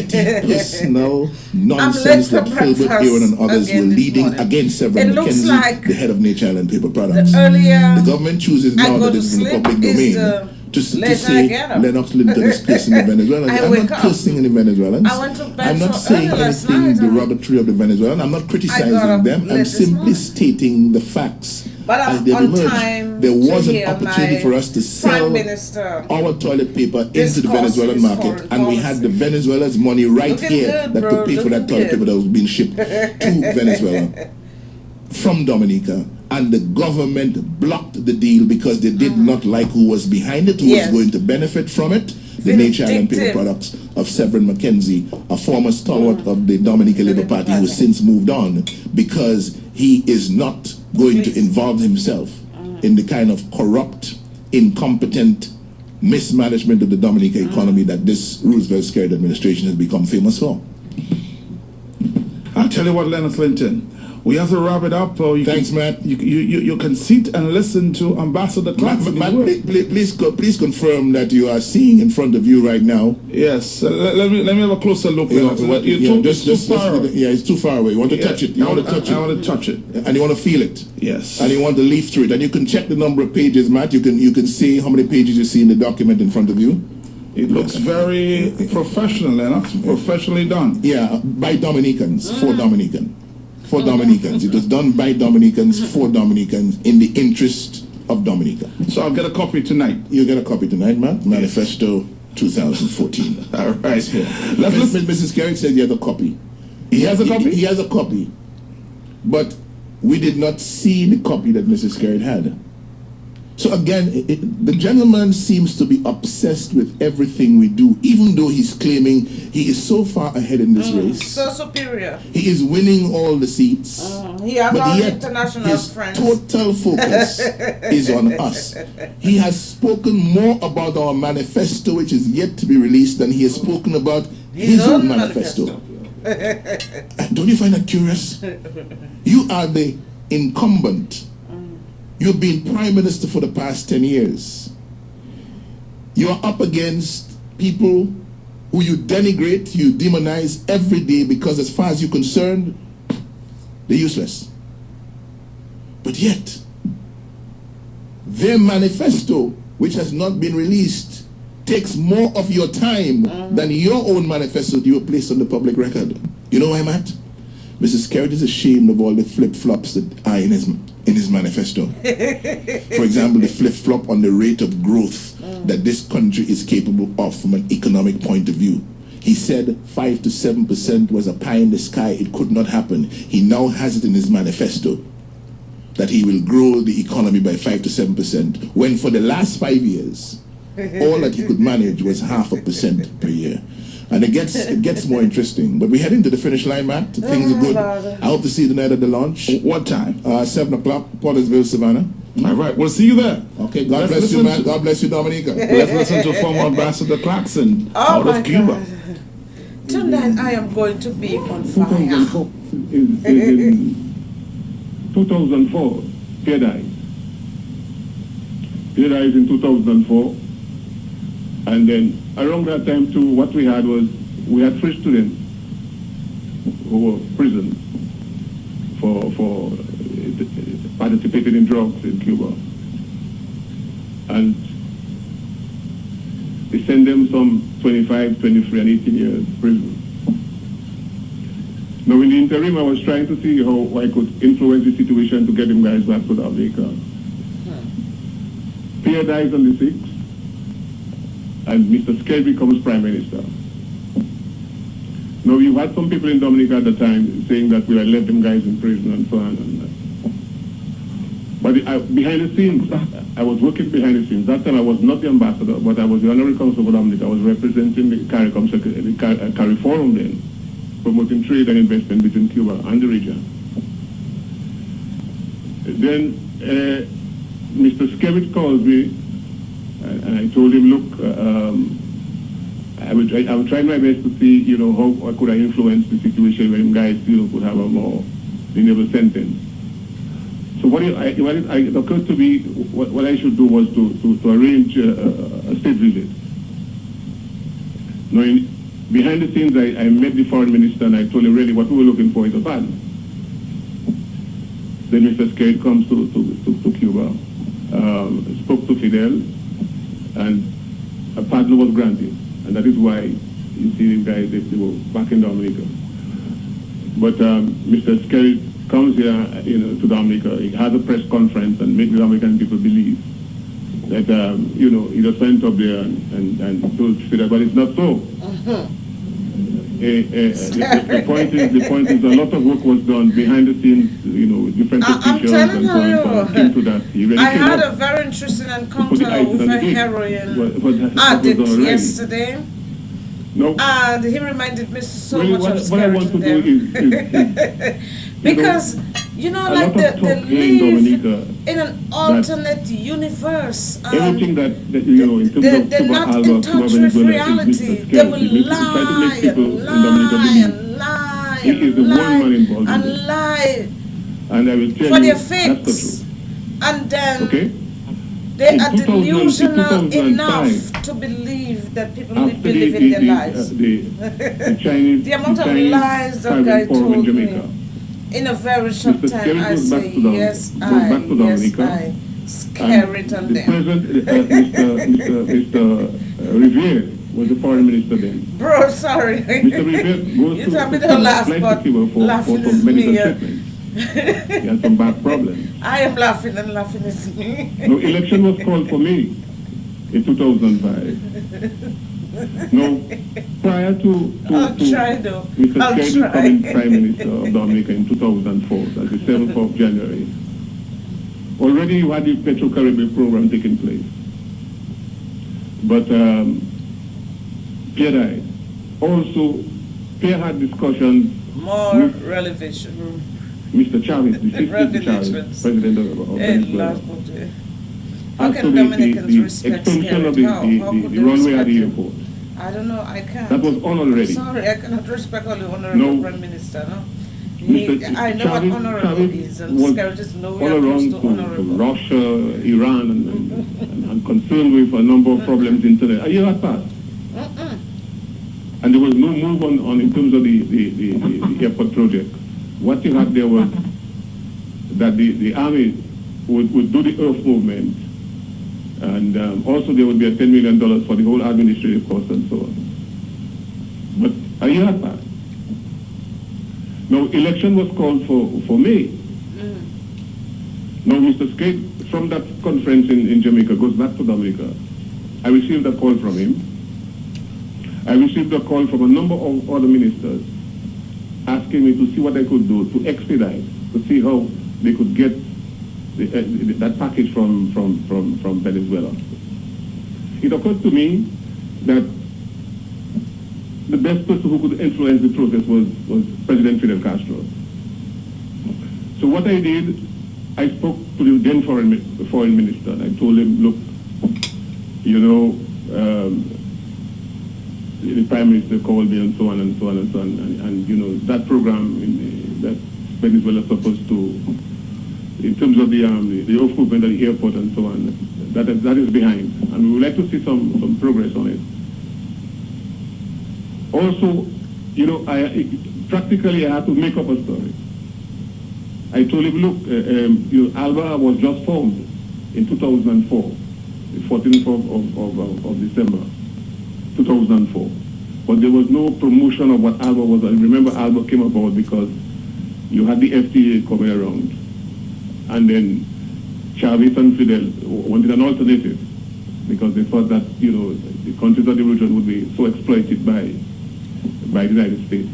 petty personal nonsense that Philbert Aaron and others were leading against Severin McKenzie, like the head of Nature Island Paper Products. The government chooses now that it's in the public domain to say Lennox Linton is cursing the Venezuelans. I'm not cursing any Venezuelans. I'm not saying anything derogatory of the Venezuelans. I'm not criticizing them. I'm simply stating the facts. But as they emerged. There was an opportunity for us to sell our toilet paper into the Venezuelan market, and we had the Venezuela's money right here that could pay for that toilet paper that was being shipped to Venezuela from Dominica. And the government blocked the deal because they did not like who was behind it, who was going to benefit from it. The Nature Island Paper Products of Severin McKenzie, a former stalwart of the Dominica Labour Party who has since moved on, because he is not going to involve himself in the kind of corrupt, incompetent mismanagement of the Dominica economy that this Roosevelt-Skerrit administration has become famous for. I'll tell you what, Lennox Linton, we have to wrap it up. Thanks, Matt. You can sit and listen to Ambassador Clarkson. Matt, please confirm that you are seeing in front of you right now. Yes. Let me have a closer look. It's too far away. You want to touch it. I want to touch it. And you want to feel it. Yes. And you want to leaf through it. And you can check the number of pages, Matt. You can see how many pages you see in the document in front of you. It looks very professional, Lennox. Professionally done. Yeah, by Dominicans, for Dominicans. For Dominicans. It was done by Dominicans, for Dominicans, in the interest of Dominica. So I'll get a copy tonight. You'll get a copy tonight, Matt. Manifesto 2014. All right. Mrs. Skerrit said he has a copy. He has a copy? He has a copy. But we did not see the copy that Mrs. Skerrit had. So again, the gentleman seems to be obsessed with everything we do, even though he's claiming he is so far ahead in this race. So superior. He is winning all the seats. He has all international friends. His total focus is on us. He has spoken more about our manifesto, which is yet to be released, than he has spoken about his own manifesto. Don't you find that curious? You are the incumbent. You've been prime minister for the past 10 years. You're up against people who you denigrate, you demonize every day because as far as you're concerned, they're useless. But yet, their manifesto, which has not been released, takes more of your time than your own manifesto that you were placed on the public record. You know why, Matt? Mrs. Skerrit is ashamed of all the flip-flops that are in his manifesto. For example, the flip-flop on the rate of growth that this country is capable of from an economic point of view. He said 5 to 7% was a pie in the sky. It could not happen. He now has it in his manifesto that he will grow the economy by 5 to 7%, when for the last 5 years, all that he could manage was 0.5% per year. And it gets more interesting. But we head into the finish line, Matt. Things are good. I hope to see you tonight at the launch. What time? 7 o'clock, Portersville, Savannah. All right, we'll see you there. Okay, God bless you, Matt. God bless you, Dominica. Let's listen to former Ambassador Clarkson out of Cuba. Tonight I am going to be on fire. 2004, Paradise. Paradise in 2004. And then around that time too, what we had was, we had 3 students who were imprisoned for participating in drugs in Cuba. And they sent them some 25, 23 and 18 years prison. Now in the interim I was trying to see how I could influence the situation to get them guys back to Dominica. Pierre dies on the 6th. And Mr. Skerrit becomes Prime Minister. Now, you had some people in Dominica at the time saying that we had left them guys in prison and so on and that. But behind the scenes, I was working behind the scenes. That time I was not the ambassador, but I was the Honorary Consul for Dominica. I was representing the CARI Forum then, promoting trade and investment between Cuba and the region. Then Mr. Skerrit calls me, and I told him, look, I would try my best to see, how could I influence the situation where them guys, could have a more lenient sentence. So it occurred to me, what I should do was to arrange a state visit. Now, behind the scenes, I met the foreign minister and I told him really what we were looking for is a pardon. Then Mr. Skerrit comes to Cuba, spoke to Fidel, and a pardon was granted. And that is why you see the guys, they were back in Dominica. But Mr. Skerrit comes here, to Dominica. He has a press conference and makes the Dominican people believe that, he just went up there and told Fidel, but it's not so. The point is a lot of work was done behind the scenes, different petitions and so on. Into that. I had a very interesting encounter with a heroin addict yesterday. No. And he reminded me so really, much of what I want to do is because like they live in an alternate universe. Everything that in terms of they're not in touch with reality. They will lie and lie and lie and I will tell for you their fakes. And then they are 2000, delusional enough to believe that people will be living their lives. The Chinese, the amount of lies that guy told me in a very short time, I say, yes, I scare it on them. Mr. Revere was the foreign minister then. Bro, sorry. Mr. Revere goes you tell me to laugh, but laughing for is some medical me. treatment. He had some back problems. I am laughing and laughing is me. No, election was called for me in 2005. No, prior to I'll try though. Mr. I'll Skerrit try. becoming Prime Minister of Dominica in 2004, that's the 7th of January. Already you had the Petro-Caribbean program taking place. But Pierre died. Also, Pierre had discussions more with relevation. Mr. Chavez, the 60th Chavez, President of Venezuela. How As to can Dominicans the respect extension of Skerrit? the runway at the airport. I don't know, I can't. That was on already. Sorry, I cannot respect only Honorable Prime Minister, no? I know Chavez, what honorable is, and was Skerrit is all nowhere close around to to honorable. Russia, Iran, and concerned with a number of problems internationally. A year had passed. And there was no move on in terms of the airport project. What you had there was that the army would do the earth movement, and also there would be a $10 million for the whole administrative cost and so on. But a year had passed. Now, election was called for May. Now, Mr. Skerrit, from that conference in Jamaica, goes back to Dominica. I received a call from him. I received a call from a number of other ministers asking me to see what I could do to expedite, to see how they could get that package from Venezuela. It occurred to me that the best person who could influence the process was President Fidel Castro. So what I did, I spoke to the then foreign minister, and I told him, look, the Prime Minister called me and so on and so on and so on, and that program that Venezuela is supposed to, in terms of the earth movement at the airport and so on, that is behind, and we would like to see some progress on it. Also, practically I had to make up a story. I told him, look, Alba was just formed in 2004, the 14th of December, 2004. But there was no promotion of what Alba was. I remember Alba came about because you had the FTA coming around. And then Chavez and Fidel wanted an alternative because they thought that, the countries of the region would be so exploited by the United States.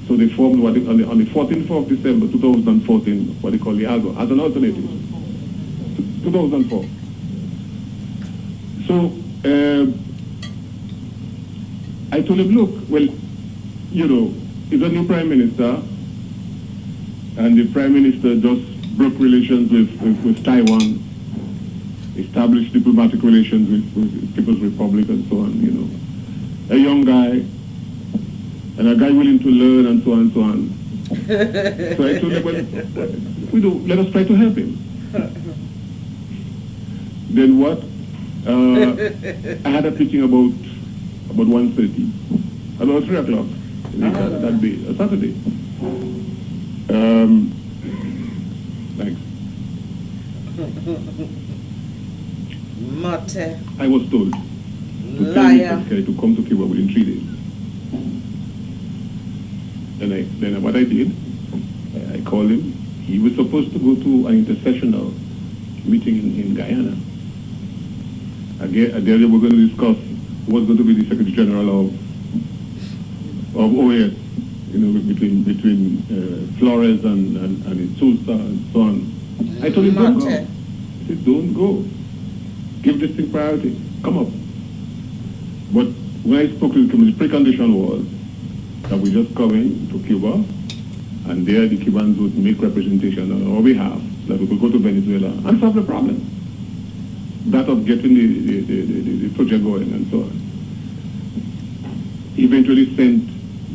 So they formed on the 14th of December 2014, what they call the ALBA, as an alternative. 2004. So I told him, look, well, he's a new Prime Minister, and the Prime Minister just broke relations with Taiwan, established diplomatic relations with People's Republic and so on, A young guy, and a guy willing to learn and so on and so on. So I told him, well, let us try to help him. Then what? I had a meeting about 1:30. about 3 o'clock that day, a Saturday. Thanks. Mate. I was told to tell Liar. Mr. Kerry to come to Cuba within 3 days. Then what I did, I called him. He was supposed to go to an intersessional meeting in Guyana. Again, there they were going to discuss who was going to be the Secretary General of OAS, you know, between Flores and Sousa and so on. I told him, don't go. I said, don't go. Give this thing priority. Come up. But when I spoke to him, the precondition was that we just come in to Cuba, and there the Cubans would make representation on our behalf, that we could go to Venezuela and solve the problem. That of getting the project going and so on. He eventually sent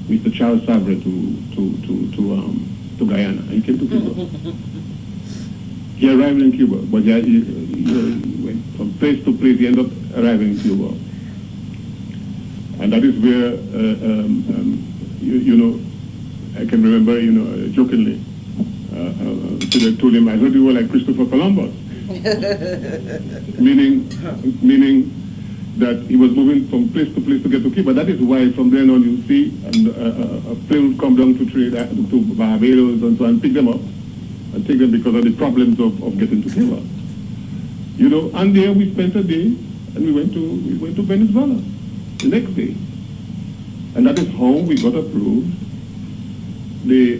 Mr. Charles Savre to Guyana, and he came to Cuba. He arrived in Cuba, but he went from place to place. He ended up arriving in Cuba. And that is where, I can remember, jokingly, I told him, I heard you were like Christopher Columbus. meaning that he was moving from place to place to get to Cuba. That is why from then on you see a plane would come down to Barbados and so on, pick them up and take them because of the problems of getting to Cuba. And there we spent a day and we went to Venezuela the next day. And that is how we got approved the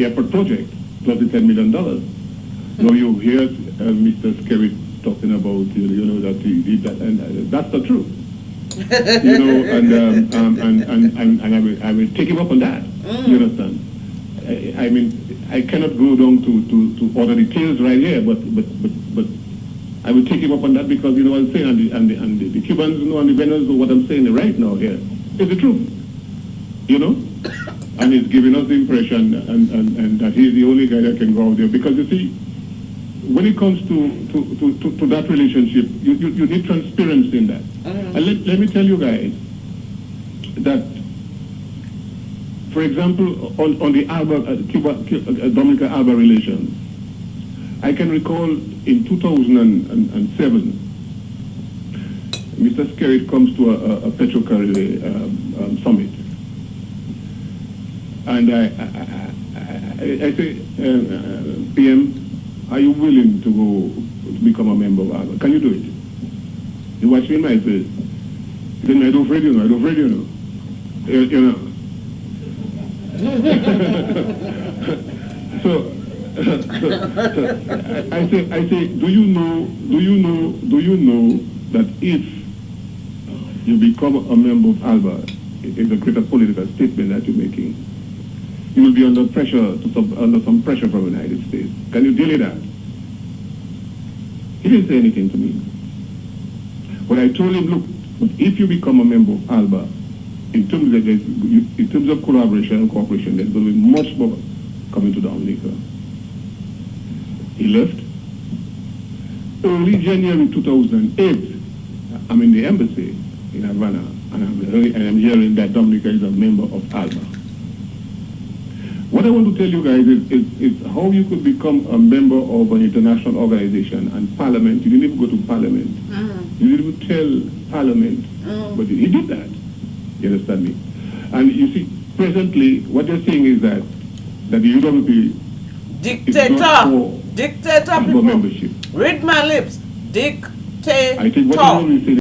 airport project plus the $10 million. Now you hear Mr. Skerrit talking about, that he did that, and that's the truth. And I will take him up on that. You understand? I mean, I cannot go down to all the details right here, but I will take him up on that because what I'm saying, and the Cubans know and the Venezuelans know what I'm saying right now here. It's the truth. And he's giving us the impression and that he's the only guy that can go out there. Because you see, when it comes to that relationship, you need transparency in that. And let me tell you guys that, for example, on the Cuba-Dominica-Alba relations, I can recall in 2007, Mr. Skerrit comes to a Petrocarril summit. And I say, PM, are you willing to go to become a member of ALBA? Can you do it? He watched me in my face. He said, I don't afraid you know. So I say, do you know that if you become a member of ALBA, it's a greater political statement that you're making, you will be under pressure, under some pressure from the United States. Can you deal with that? He didn't say anything to me. But I told him, look, if you become a member of ALBA, in terms of collaboration and cooperation, there's going to be much more coming to Dominica. He left. Early January 2008, I'm in the embassy in Havana, and I'm hearing that Dominica is a member of ALBA. What I want to tell you guys is how you could become a member of an international organization and Parliament. You didn't even go to Parliament. You didn't even tell Parliament, but he did that. You understand me? And you see, presently, what they're saying is that the UWP dictator, membership. read my lips, dictator. I think what you